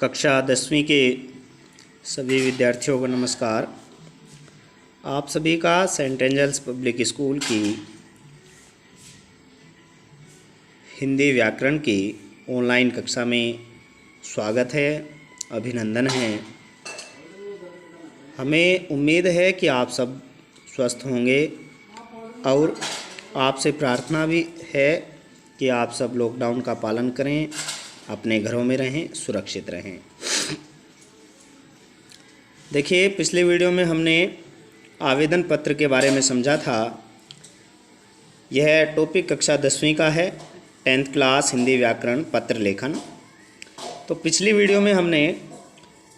कक्षा 10वीं के सभी विद्यार्थियों को नमस्कार। आप सभी का सेंट एंजल्स पब्लिक स्कूल की हिंदी व्याकरण की ऑनलाइन कक्षा में स्वागत है, अभिनंदन है। हमें उम्मीद है कि आप सब स्वस्थ होंगे और आपसे प्रार्थना भी है कि आप सब लॉकडाउन का पालन करें, अपने घरों में रहें, सुरक्षित रहें। देखिए, पिछले वीडियो में हमने आवेदन पत्र के बारे में समझा था। यह टॉपिक कक्षा 10वीं का है, 10th क्लास हिंदी व्याकरण पत्र लेखन। तो पिछली वीडियो में हमने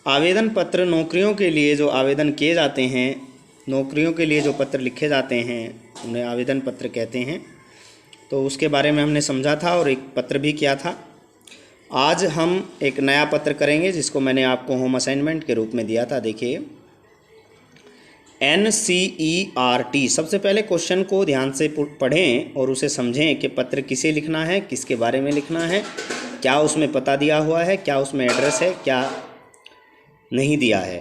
आवेदन पत्र, नौकरियों के लिए जो आवेदन किए जाते हैं, नौकरियों के लिए जो पत्र लिखे जाते हैं उन्हें आवेदन पत्र कहते हैं, तो उसके बारे में हमने समझा था और एक पत्र भी किया था। आज हम एक नया पत्र करेंगे जिसको मैंने आपको होम असाइनमेंट के रूप में दिया था। देखिए, NCERT। सबसे पहले क्वेश्चन को ध्यान से पढ़ें और उसे समझें कि पत्र किसे लिखना है, किसके बारे में लिखना है, क्या उसमें पता दिया हुआ है, क्या उसमें एड्रेस है, क्या नहीं दिया है।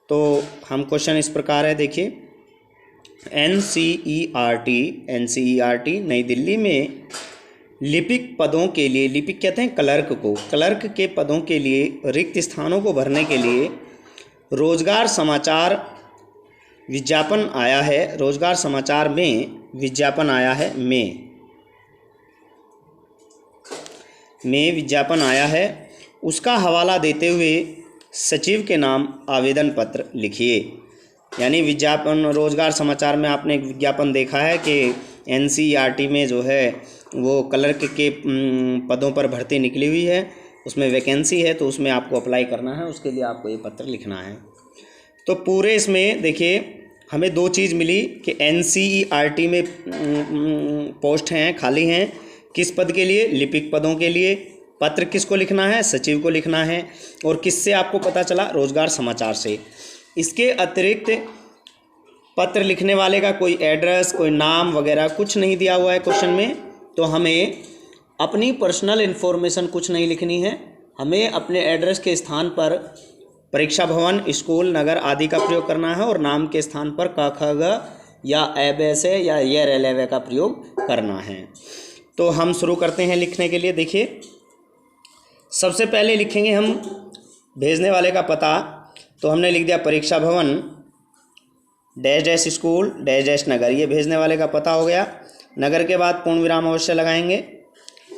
तो हम क्वेश्चन इस प्रकार है, देखिए, NCERT नई दिल्ली में लिपिक पदों के लिए, लिपिक कहते हैं क्लर्क को, क्लर्क के पदों के लिए रिक्त स्थानों को भरने के लिए रोजगार समाचार विज्ञापन आया है। रोजगार समाचार में विज्ञापन आया है, में विज्ञापन आया है। उसका हवाला देते हुए सचिव के नाम आवेदन पत्र लिखिए। यानी विज्ञापन, रोजगार समाचार में आपने एक विज्ञापन देखा है कि NCERT में जो है वो क्लर्क के पदों पर भर्ती निकली हुई है, उसमें वैकेंसी है, तो उसमें आपको अप्लाई करना है, उसके लिए आपको ये पत्र लिखना है। तो पूरे इसमें देखिए हमें दो चीज़ मिली कि NCERT में पोस्ट हैं, खाली हैं, किस पद के लिए? लिपिक पदों के लिए। पत्र किसको लिखना है? सचिव को लिखना है। और किससे आपको पता चला? रोजगार समाचार से। इसके अतिरिक्त पत्र लिखने वाले का कोई एड्रेस, कोई नाम वगैरह कुछ नहीं दिया हुआ है क्वेश्चन में, तो हमें अपनी पर्सनल इन्फॉर्मेशन कुछ नहीं लिखनी है। हमें अपने एड्रेस के स्थान पर परीक्षा भवन, स्कूल, नगर आदि का प्रयोग करना है और नाम के स्थान पर क, ख, ग या एबैसे या ये रेलेवे का प्रयोग करना है। तो हम शुरू करते हैं लिखने के लिए। देखिए, सबसे पहले लिखेंगे हम भेजने वाले का पता। तो हमने लिख दिया परीक्षा भवन dash dash school dash dash नगर, ये भेजने वाले का पता हो गया। नगर के बाद पूर्ण विराम अवश्य लगाएंगे।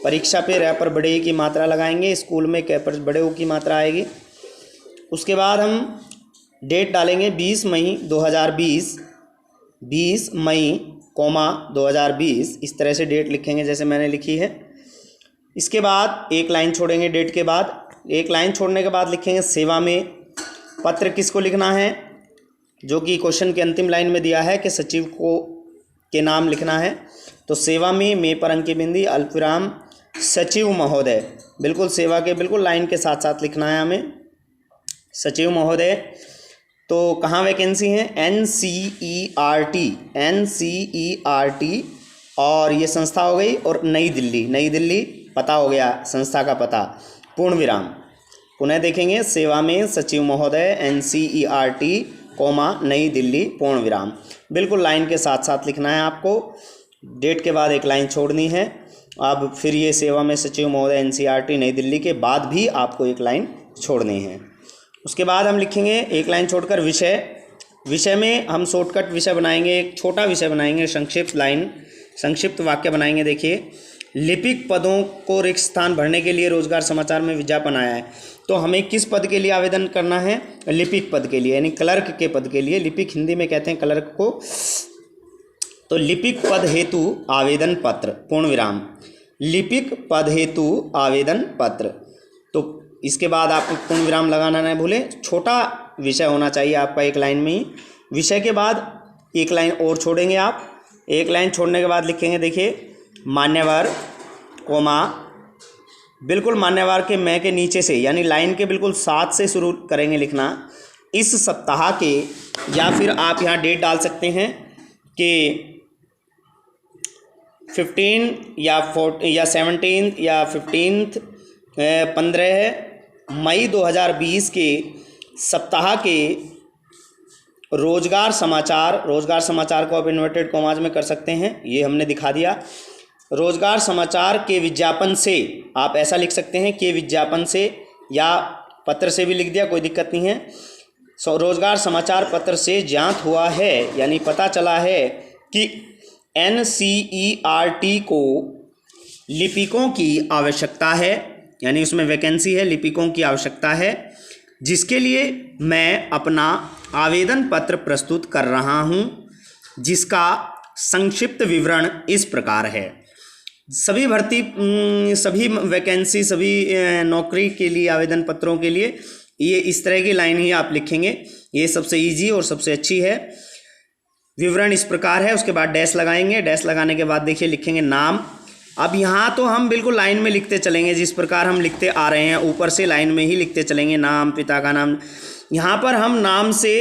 परीक्षा पे र पर बड़े ई की मात्रा लगाएंगे, स्कूल में क पर बड़े ऊ की मात्रा आएगी। उसके बाद हम डेट डालेंगे 20 मई 2020, 20 मई, 2020, इस तरह से डेट लिखेंगे जैसे मैंने लिखी है। इसके बाद एक लाइन छोड़ेंगे डेट के बाद। एक लाइन छोड़ने के बाद लिखेंगे सेवा में। पत्र किसको लिखना है? जो कि क्वेश्चन के अंतिम लाइन में दिया है कि सचिव को के नाम लिखना है। तो सेवा में पर अंकी बिंदी, अल्पविराम, सचिव महोदय। बिल्कुल सेवा के बिल्कुल लाइन के साथ साथ लिखना है हमें, सचिव महोदय। तो कहाँ वैकेंसी है? NCERT और ये संस्था हो गई, और नई दिल्ली पता हो गया, संस्था का पता, पूर्ण विराम। पुनः देखेंगे, सेवा में सचिव महोदय, NCERT, नई दिल्ली, पूर्ण विराम। बिल्कुल लाइन के साथ साथ लिखना है आपको। डेट के बाद एक लाइन छोड़नी है। अब फिर ये सेवा में सचिव महोदय, NCERT, नई दिल्ली के बाद भी आपको एक लाइन छोड़नी है। उसके बाद हम लिखेंगे एक लाइन छोड़कर विषय में हम शॉर्टकट विषय बनाएंगे, एक छोटा विषय बनाएंगे, संक्षिप्त वाक्य बनाएंगे। देखिए, लिपिक पदों को रिक्त स्थान भरने के लिए रोजगार समाचार में विज्ञापन आया है। तो हमें किस पद के लिए आवेदन करना है? लिपिक पद के लिए, यानी क्लर्क के पद के लिए। लिपिक हिंदी में कहते हैं क्लर्क को। तो लिपिक पद हेतु आवेदन पत्र, पूर्ण विराम, लिपिक पद हेतु आवेदन पत्र। तो इसके बाद आप पूर्ण विराम लगाना नहीं भूलें। छोटा विषय होना चाहिए आपका, एक लाइन में ही। विषय के बाद एक लाइन और छोड़ेंगे आप। एक लाइन छोड़ने के बाद लिखेंगे, देखिए, मान्यवर, बिल्कुल मान्यवर के मैं के नीचे से, यानी लाइन के बिल्कुल साथ से शुरू करेंगे लिखना। इस सप्ताह के, या फिर आप यहाँ डेट डाल सकते हैं कि 15 या 17 या 15, 15 मई 2020 के सप्ताह के रोजगार समाचार को आप इन्वर्टेड कॉमाज में कर सकते हैं, ये हमने दिखा दिया। रोजगार समाचार के विज्ञापन से, आप ऐसा लिख सकते हैं के विज्ञापन से, या पत्र से भी लिख दिया, कोई दिक्कत नहीं है। रोजगार समाचार पत्र से ज्ञात हुआ है, यानी पता चला है कि NCERT को लिपिकों की आवश्यकता है, यानी उसमें वैकेंसी है, लिपिकों की आवश्यकता है, जिसके लिए मैं अपना आवेदन पत्र प्रस्तुत कर रहा हूं, जिसका संक्षिप्त विवरण इस प्रकार है। सभी वैकेंसी, सभी नौकरी के लिए आवेदन पत्रों के लिए ये इस तरह की लाइन ही आप लिखेंगे, ये सबसे इजी और सबसे अच्छी है। विवरण इस प्रकार है, उसके बाद डैश लगाएंगे, डैश लगाने के बाद देखिए लिखेंगे नाम। अब यहाँ तो हम बिल्कुल लाइन में लिखते चलेंगे, जिस प्रकार हम लिखते आ रहे हैं ऊपर से लाइन में ही लिखते चलेंगे, नाम, पिता का नाम। यहाँ पर हम नाम से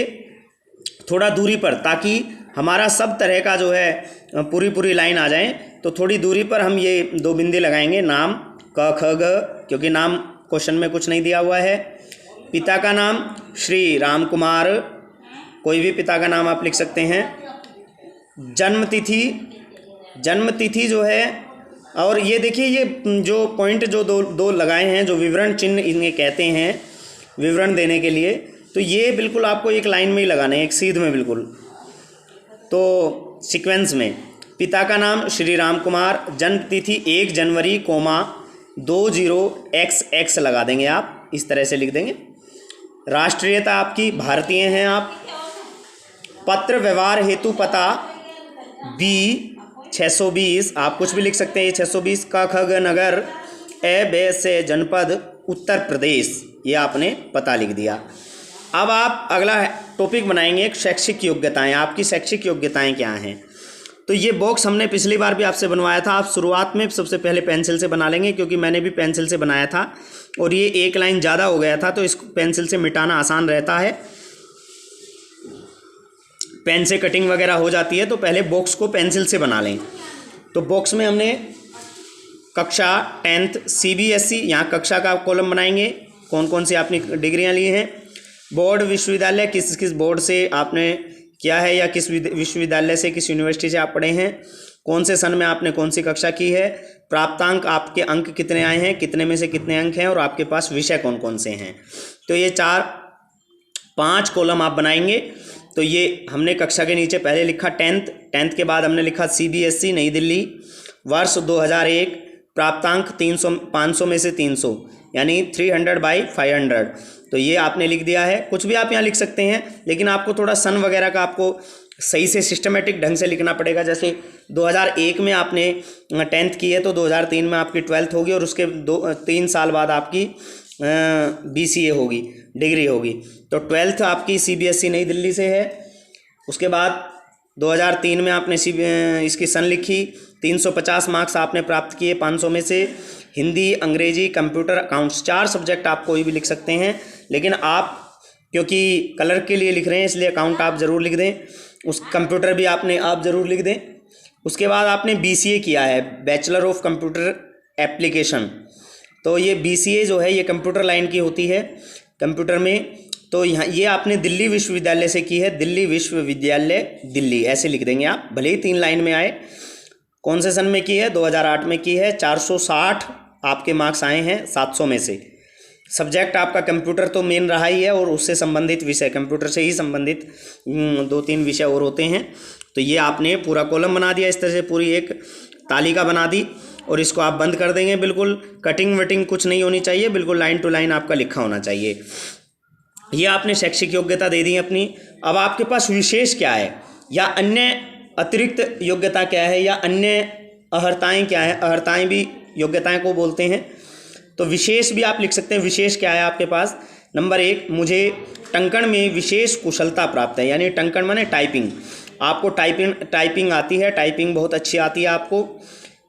थोड़ा दूरी पर, ताकि हमारा सब तरह का जो है पूरी लाइन आ जाए, तो थोड़ी दूरी पर हम ये 2 बिंदी लगाएंगे, नाम क ख ग, क्योंकि नाम क्वेश्चन में कुछ नहीं दिया हुआ है। पिता का नाम श्री राम कुमार, कोई भी पिता का नाम आप लिख सकते हैं। जन्म तिथि जो है, और ये देखिए ये जो पॉइंट जो दो लगाए हैं, जो विवरण चिन्ह इन्हें कहते हैं विवरण देने के लिए, तो ये बिल्कुल आपको एक लाइन में ही लगाने हैं, एक सीध में बिल्कुल। तो सीक्वेंस में पिता का नाम श्री राम कुमार, जन्म तिथि 1 जनवरी, 20XX लगा देंगे आप, इस तरह से लिख देंगे। राष्ट्रीयता आपकी भारतीय हैं आप। पत्र व्यवहार हेतु पता B620, आप कुछ भी लिख सकते हैं, ये 620 का ख ग नगर ए से जनपद उत्तर प्रदेश, ये आपने पता लिख दिया। अब आप अगला टॉपिक बनाएंगे शैक्षिक योग्यताएं। आपकी शैक्षिक योग्यताएं क्या हैं? तो ये बॉक्स हमने पिछली बार भी आपसे बनवाया था। आप शुरुआत में सबसे पहले पेंसिल से बना लेंगे, क्योंकि मैंने भी पेंसिल से बनाया था और ये एक लाइन ज़्यादा हो गया था, तो इसको पेंसिल से मिटाना आसान रहता है। पेन से कटिंग वगैरह हो जाती है, तो पहले बॉक्स को पेंसिल से बना लें। तो बॉक्स में हमने कक्षा 10th CBSE, यहाँ कक्षा का कॉलम बनाएंगे, कौन कौन सी आपने डिग्रियाँ ली हैं। बोर्ड विश्वविद्यालय, किस किस बोर्ड से आपने किया है, या किस विश्वविद्यालय से, किस यूनिवर्सिटी से आप पढ़े हैं, कौन से सन में आपने कौन सी कक्षा की है, प्राप्तांक आपके अंक कितने आए हैं, कितने में से कितने अंक हैं, और आपके पास विषय कौन कौन से हैं। तो ये 4-5 कॉलम आप बनाएंगे। तो ये हमने कक्षा के नीचे पहले लिखा 10th के बाद हमने लिखा CBSE नई दिल्ली, वर्ष 2001, प्राप्तांक 500 में से 300, यानी 300/500। तो ये आपने लिख दिया है। कुछ भी आप यहाँ लिख सकते हैं, लेकिन आपको थोड़ा सन वगैरह का आपको सही से सिस्टमेटिक ढंग से लिखना पड़ेगा। जैसे 2001 में आपने 10th की है, तो 2003 में आपकी 12th होगी, और उसके 3 साल बाद आपकी BCA होगी, डिग्री होगी। तो 12th आपकी CBSE नई दिल्ली से है। उसके बाद 2003 में आपने इसकी सन लिखी, 350 मार्क्स आपने प्राप्त किए 500 में से। हिंदी, अंग्रेजी, कंप्यूटर, अकाउंट्स, 4 सब्जेक्ट आप कोई भी लिख सकते हैं, लेकिन आप क्योंकि कलर के लिए लिख रहे हैं इसलिए अकाउंट आप ज़रूर लिख दें। उस कंप्यूटर भी आप ज़रूर लिख दें। उसके बाद आपने BCA किया है, बैचलर ऑफ कंप्यूटर एप्लीकेशन। तो ये BCA जो है ये कंप्यूटर लाइन की होती है कंप्यूटर में। तो यहाँ ये आपने दिल्ली विश्वविद्यालय से की है, दिल्ली विश्वविद्यालय दिल्ली, ऐसे लिख देंगे आप, भले ही 3 लाइन में आए। कौन से सन में की है? 2008 में की है। 460 आपके मार्क्स आए हैं 700 में से। सब्जेक्ट आपका कंप्यूटर तो मेन रहा ही है, और उससे संबंधित विषय, कंप्यूटर से ही संबंधित 2-3 विषय और होते हैं। तो ये आपने पूरा कॉलम बना दिया, इस तरह से पूरी एक तालिका बना दी, और इसको आप बंद कर देंगे। बिल्कुल कटिंग वटिंग कुछ नहीं होनी चाहिए, बिल्कुल लाइन टू लाइन आपका लिखा होना चाहिए। ये आपने शैक्षिक योग्यता दे दी अपनी। अब आपके पास विशेष क्या है, या अन्य अतिरिक्त योग्यता क्या है, या अन्य अर्हताएँ क्या है। अर्हताएँ भी योग्यताएँ को बोलते हैं। तो विशेष भी आप लिख सकते हैं। विशेष क्या है आपके पास? नंबर 1, मुझे टंकण में विशेष कुशलता प्राप्त है, यानी टंकण माने टाइपिंग। आपको टाइपिंग आती है, टाइपिंग बहुत अच्छी आती है आपको।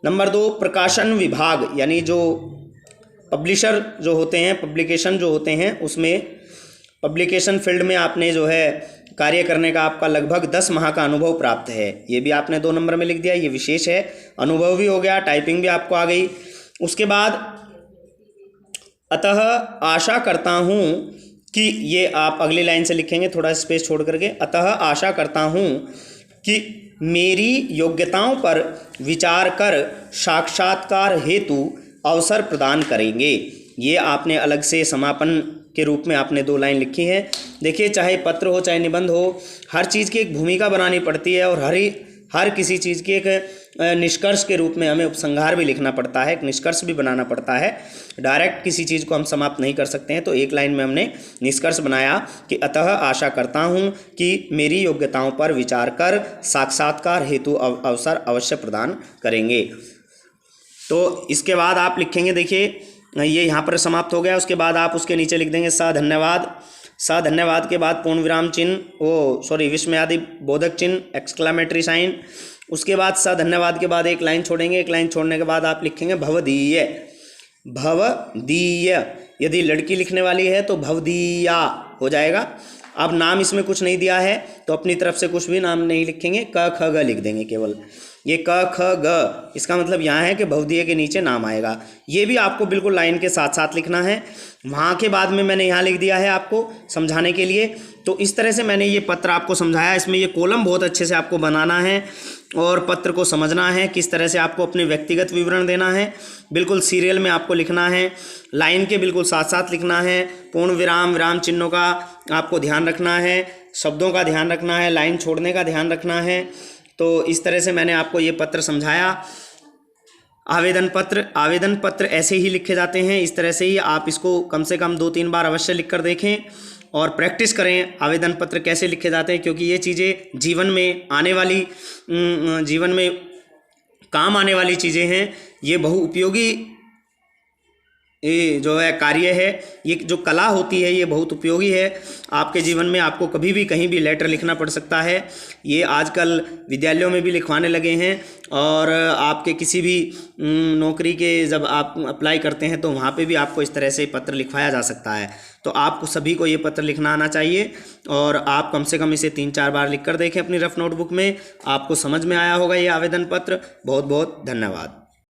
नंबर 2, प्रकाशन विभाग, यानी जो पब्लिशर जो होते हैं, पब्लिकेशन जो होते हैं, उसमें पब्लिकेशन फील्ड में आपने जो है कार्य करने का आपका लगभग 10 माह का अनुभव प्राप्त है। ये भी आपने 2 नंबर में लिख दिया, ये विशेष है। अनुभव भी हो गया, टाइपिंग भी आपको आ गई। उसके बाद अतः आशा करता हूँ कि, ये आप अगली लाइन से लिखेंगे थोड़ा स्पेस छोड़ करके, अतः आशा करता हूँ कि मेरी योग्यताओं पर विचार कर साक्षात्कार हेतु अवसर प्रदान करेंगे। ये आपने अलग से समापन के रूप में आपने 2 लाइन लिखी है। देखिए, चाहे पत्र हो चाहे निबंध हो, हर चीज़ की एक भूमिका बनानी पड़ती है और हर किसी चीज़ की एक निष्कर्ष के रूप में हमें उपसंहार भी लिखना पड़ता है, एक निष्कर्ष भी बनाना पड़ता है। डायरेक्ट किसी चीज़ को हम समाप्त नहीं कर सकते हैं। तो एक लाइन में हमने निष्कर्ष बनाया कि अतः आशा करता हूँ कि मेरी योग्यताओं पर विचार कर साक्षात्कार हेतु अवसर अवश्य प्रदान करेंगे। तो इसके बाद आप लिखेंगे, देखिए ये यहाँ पर समाप्त हो गया। उसके बाद आप उसके नीचे लिख देंगे स धन्यवाद। स धन्यवाद के बाद पूर्ण विराम चिन्ह, विस्मयादि बोधक चिन्ह, एक्सक्लेमेटरी साइन। उसके बाद स धन्यवाद के बाद एक लाइन छोड़ेंगे। एक लाइन छोड़ने के बाद आप लिखेंगे भवदीय। भवदीय, यदि लड़की लिखने वाली है तो भवदीया हो जाएगा। अब नाम इसमें कुछ नहीं दिया है तो अपनी तरफ से कुछ भी नाम नहीं लिखेंगे, क ख ग लिख देंगे केवल। ये क ख ग, इसका मतलब यहाँ है कि भवदीय के नीचे नाम आएगा। ये भी आपको बिल्कुल लाइन के साथ साथ लिखना है। वहाँ के बाद में मैंने यहाँ लिख दिया है आपको समझाने के लिए। तो इस तरह से मैंने ये पत्र आपको समझाया। इसमें ये कॉलम बहुत अच्छे से आपको बनाना है और पत्र को समझना है, किस तरह से आपको अपने व्यक्तिगत विवरण देना है। बिल्कुल सीरियल में आपको लिखना है, लाइन के बिल्कुल साथ साथ लिखना है। पूर्ण विराम, विराम चिन्हों का आपको ध्यान रखना है, शब्दों का ध्यान रखना है, लाइन छोड़ने का ध्यान रखना है। तो इस तरह से मैंने आपको ये पत्र समझाया। आवेदन पत्र ऐसे ही लिखे जाते हैं, इस तरह से ही आप इसको कम से कम 2-3 बार अवश्य लिख कर देखें और प्रैक्टिस करें आवेदन पत्र कैसे लिखे जाते हैं, क्योंकि ये चीज़ें जीवन में काम आने वाली चीज़ें हैं। ये बहुउपयोगी ये जो है कार्य है, ये जो कला होती है ये बहुत उपयोगी है आपके जीवन में। आपको कभी भी कहीं भी लेटर लिखना पड़ सकता है। ये आजकल विद्यालयों में भी लिखवाने लगे हैं और आपके किसी भी नौकरी के जब आप अप्लाई करते हैं तो वहाँ पे भी आपको इस तरह से पत्र लिखवाया जा सकता है। तो आपको सभी को ये पत्र लिखना आना चाहिए और आप कम से कम इसे 3-4 बार लिख कर देखें अपनी रफ नोटबुक में। आपको समझ में आया होगा ये आवेदन पत्र। बहुत बहुत धन्यवाद।